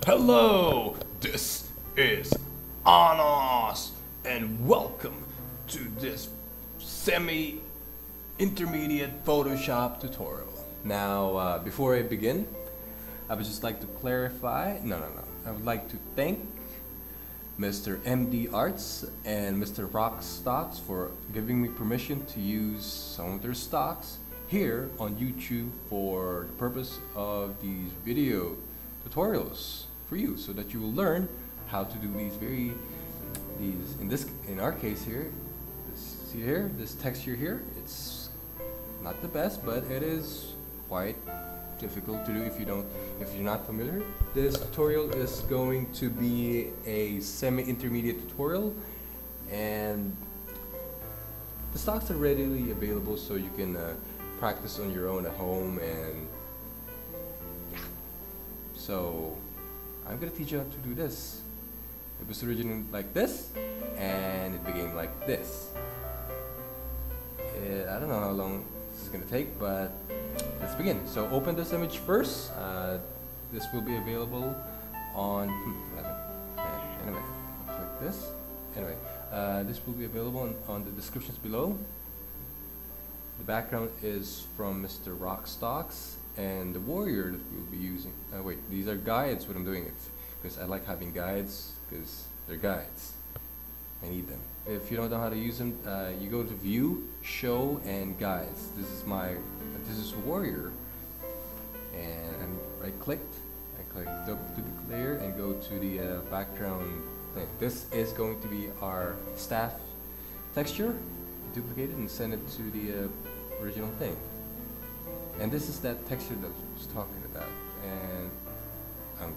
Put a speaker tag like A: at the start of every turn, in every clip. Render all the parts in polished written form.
A: Hello, this is Annös, and welcome to this semi-intermediate Photoshop tutorial. Now, before I begin, I would just like to clarify, I would like to thank Mr. MD Arts and Mr.RockStocks for giving me permission to use some of their stocks here on YouTube for the purpose of these video tutorials for you, so that you will learn how to do in our case here, this texture here, it's not the best, but it is quite difficult to do if you're not familiar. This tutorial is going to be a semi-intermediate tutorial, and the stocks are readily available, so you can practice on your own at home. And yeah, so I'm gonna teach you how to do this. It was originally like this, and it became like this. I don't know how long this is gonna take, but let's begin. So open this image first. This will be available on anyway, click this. Anyway, this will be available on the descriptions below. The background is from Mr.RockStocks, and the warrior that we'll be using. Wait, these are guides. What I'm doing, because I like having guides, because they're guides. I need them. If you don't know how to use them, you go to View, Show, and Guides. This is warrior, and I'm right-clicked. I click duplicate layer and go to the background thing. This is going to be our staff texture. Duplicate it and send it to the original thing. And this is that texture that I was talking about. And I'm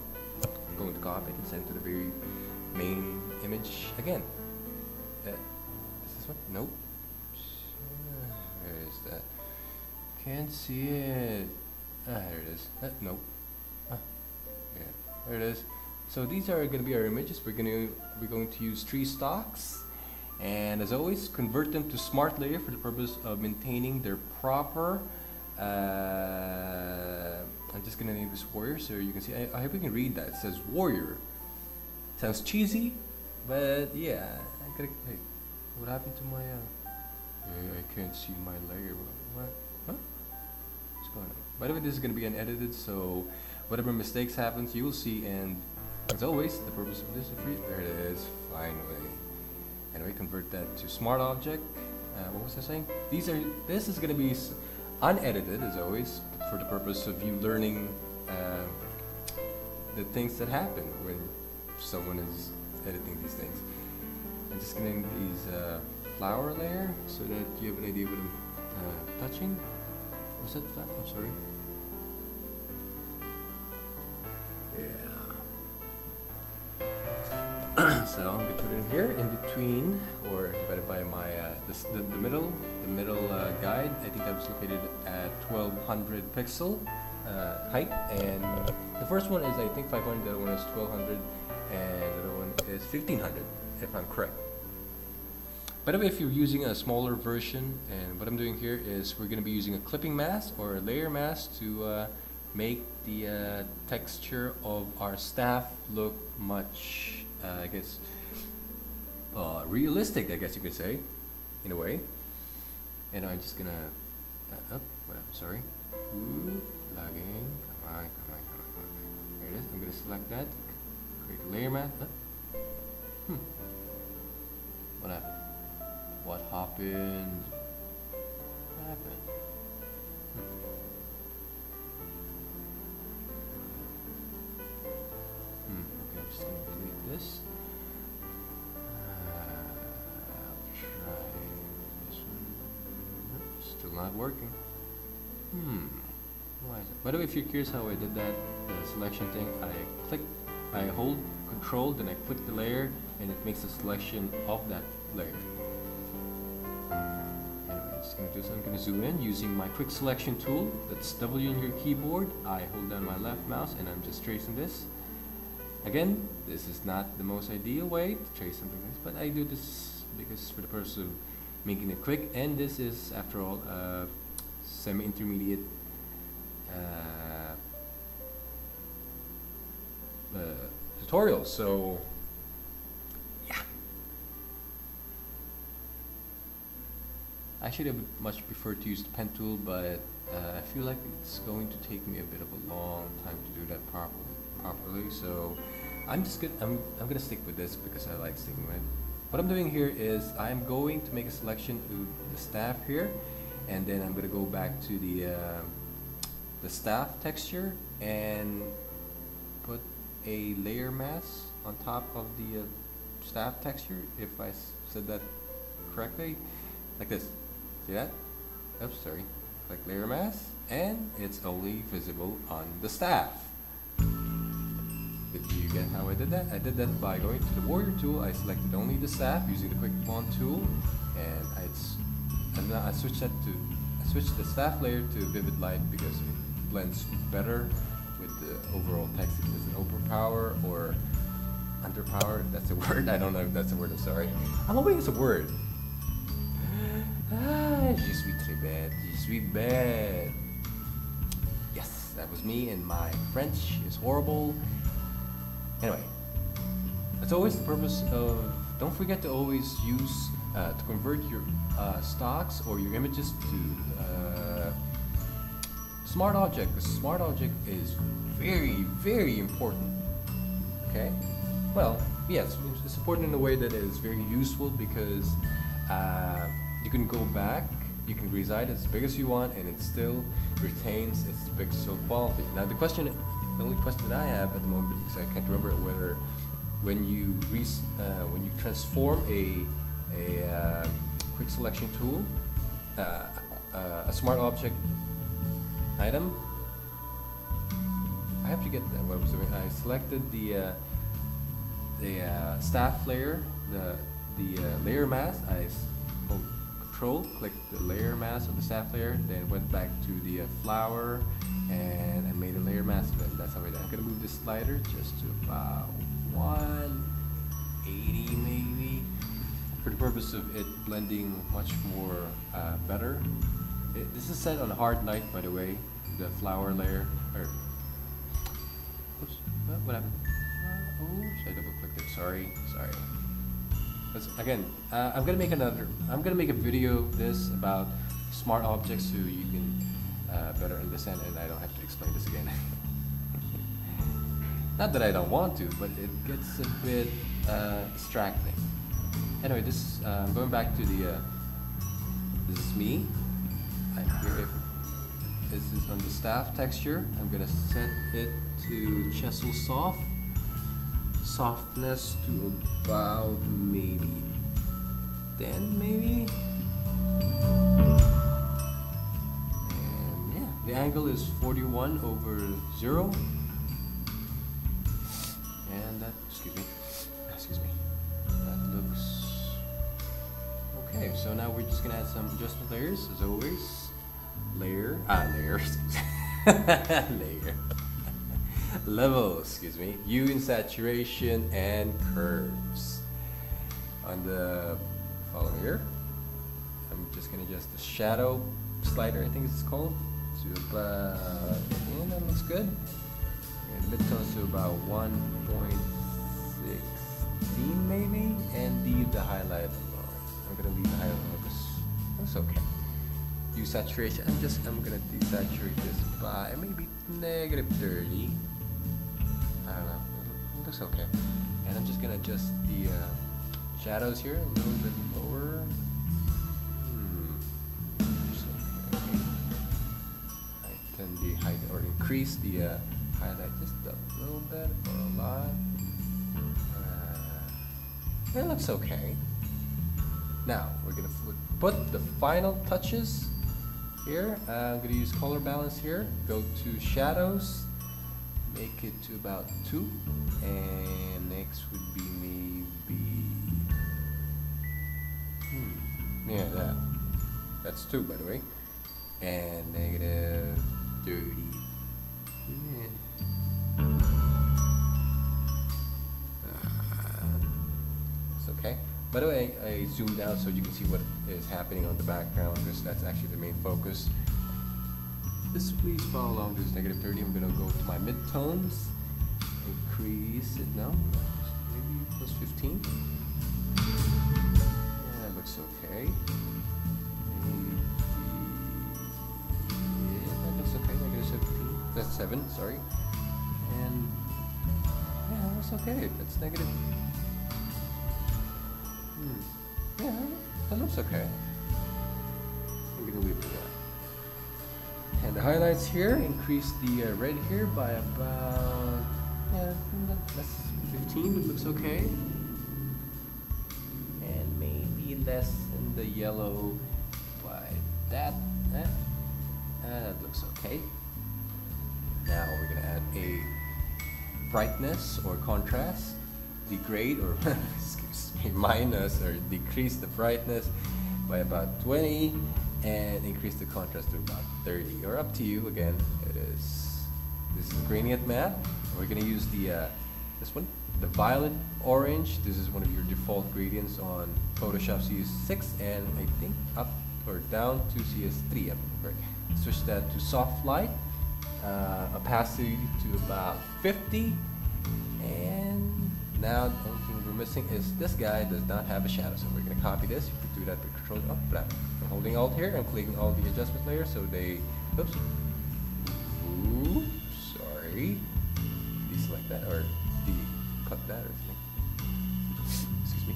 A: going to copy it and send it to the very main image again. Is this one? Nope. Where is that? Can't see it. Here it is. Nope. Yeah, there it is. So these are going to be our images. We're going to use 3 stocks. And as always, convert them to smart layer for the purpose of maintaining their proper. I'm just gonna name this warrior so you can see. I hope you can read that. It says warrior. Sounds cheesy, but yeah. Hey, what happened to my? I can't see my layer. What? Huh? What's going on? By the way, this is gonna be unedited, so whatever mistakes happens, you will see. And as always, the purpose of this is free. There it is. Finally. Anyway, convert that to smart object. What was I saying? This is going to be unedited as always, for the purpose of you learning the things that happen when someone is editing these things. I'm just going to name these flower layer so that you have an idea what I'm touching. Was that flat? I'm sorry. Yeah. So I'm going to put it in here, in between, or divided by my the middle guide. I think that was located at 1200 pixel height, and the first one is I think 500, the other one is 1200, and the other one is 1500, if I'm correct. By the way, if you're using a smaller version, and what I'm doing here is we're going to be using a clipping mask or a layer mask to make the texture of our staff look much I guess realistic, I guess you could say, in a way. And I'm just gonna sorry. Ooh, lagging. Come on. There it is. I'm gonna select that. Create a layer mask. What happened? What happened? What happened? Okay, I'm just gonna delete this. I'll try this one. Still not working. Why is it? By the way, if you're curious how I did that, the selection thing, I hold Control, then I click the layer, and it makes a selection of that layer. Anyway, I'm going to zoom in using my quick selection tool. That's W on your keyboard. I hold down my left mouse, and I'm just tracing this. Again, this is not the most ideal way to trace something like this, but I do this because for the purpose of making it quick, and this is, after all, semi-intermediate tutorial. So yeah, actually I would much prefer to use the pen tool, but I feel like it's going to take me a bit of a long time to do that properly. So I'm gonna stick with this because I like sticking with it. What I'm doing here is I'm going to make a selection of the staff here, and then I'm gonna go back to the staff texture and put a layer mask on top of the staff texture, if I said that correctly, like this. See that? Oops, sorry. Click layer mask, and it's only visible on the staff. Did you get how I did that? I did that by going to the warrior tool. I selected only the staff using the quick pawn tool, and I switched the staff layer to vivid light because it blends better with the overall text. If it's an overpower or underpower, that's a word. I don't know if that's a word. I'm sorry. I'm hoping it's a word. Je suis très bad. Je suis bad. Yes, that was me, and my French is horrible. Anyway, that's always the purpose of. Don't forget to always use to convert your stocks or your images to smart object. Because smart object is very, very important. Okay. Well, yes, it's important in a way that is very useful because you can go back, you can resize it as big as you want, and it still retains its pixel quality. Now the only question that I have at the moment, because I can't remember whether when you transform a quick selection tool, a smart object item, I have to get what I was doing. I selected the staff layer, the layer mask. I Control, click the layer mask of the staff layer, then went back to the flower, and I made a layer mask. And that's how I did. I'm gonna move this slider just to about 180 maybe, for the purpose of it blending much more better. This is set on hard light, by the way. The flower layer. Oops, what happened? Oops, I double clicked it. Sorry. Again, I'm gonna make a video of this about smart objects so you can better understand, and I don't have to explain this again. Not that I don't want to, but it gets a bit distracting. Anyway, I'm going back to this is me. This is on the staff texture. I'm gonna set it to chisel softness to about maybe 10 maybe, and yeah, the angle is 41/0, and that excuse me, that looks okay. So now we're just gonna add some adjustment layers as always. Layers layer level, excuse me, hue and saturation, and curves. On the following here, I'm just gonna adjust the shadow slider, I think it's called, to about, yeah, that looks good. And midtones to about 1.16 maybe, and leave the highlight alone. I'm gonna leave the highlight alone because that's okay. Hue saturation, I'm gonna desaturate this by maybe -30. I don't know, it looks okay. And I'm just gonna adjust the shadows here a little bit lower. Okay. I tend to height or increase the highlight just a little bit or a lot. It looks okay. Now we're gonna put the final touches here. I'm gonna use color balance here. Go to shadows. Make it to about 2, and next would be maybe yeah, that's 2 by the way, and -30. It's okay. By the way, I zoomed out so you can see what is happening on the background, because that's actually the main focus. Just please follow along this -30. I'm gonna go to my midtones, increase it now. Maybe plus 15. Yeah, that looks okay. Maybe, yeah, that looks okay. Negative 17. That's 7. Sorry. And yeah, that looks okay. That's negative. Yeah, that looks okay. I'm gonna leave it at that. And the highlights here, increase the red here by about, yeah, that's 15, it looks okay. And maybe less in the yellow by that looks okay. Now we're gonna add a brightness or contrast, degrade or excuse me, minus or decrease the brightness by about 20 and increase the contrast to about 30, or up to you. Again, this is gradient matte. We're going to use the this one, the violet orange. This is one of your default gradients on Photoshop CS6 and I think up or down to CS3. Right. Switch that to soft light, opacity to about 50, and now the only thing we're missing is this guy does not have a shadow, so we're going to copy this. You can do that with Control I'm holding Alt here and clicking all the adjustment layers so they, oops, sorry, deselect that or cut that or something. Excuse me.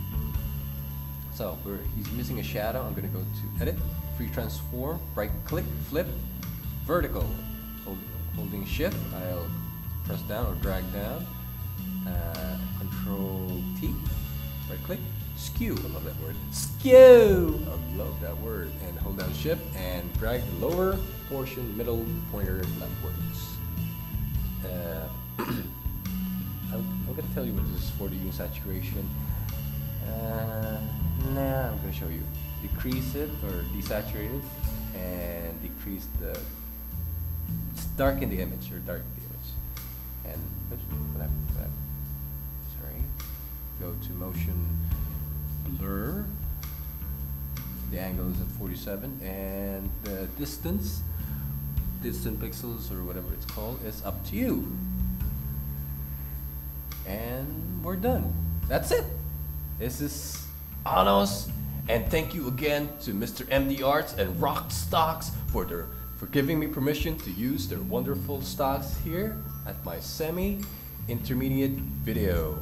A: So he's missing a shadow. I'm going to go to Edit, Free Transform, right click, Flip, Vertical. Holding Shift, I'll press down or drag down. Control T, right click, skew, I love that word, skew, I love that word, and hold down Shift and drag the lower portion, middle pointer leftwards. I'm going to tell you what this is for, the hue saturation. Nah, I'm going to show you. Decrease it or desaturate it and decrease the, darken the image or darken the image. And what happened to that? Sorry. Go to motion blur. The angle is at 47 and the distance, distant pixels or whatever it's called, is up to you. And we're done. That's it. This is Annös, and thank you again to Mr. MD Arts and RockStocks for giving me permission to use their wonderful stocks here at my semi-intermediate video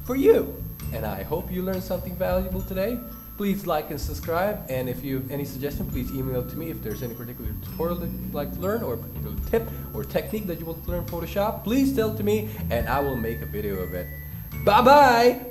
A: for you. And I hope you learned something valuable today. Please like and subscribe, and if you have any suggestion, please email to me if there's any particular tutorial that you'd like to learn or a particular tip or technique that you want to learn in Photoshop. Please tell to me and I will make a video of it. Bye bye!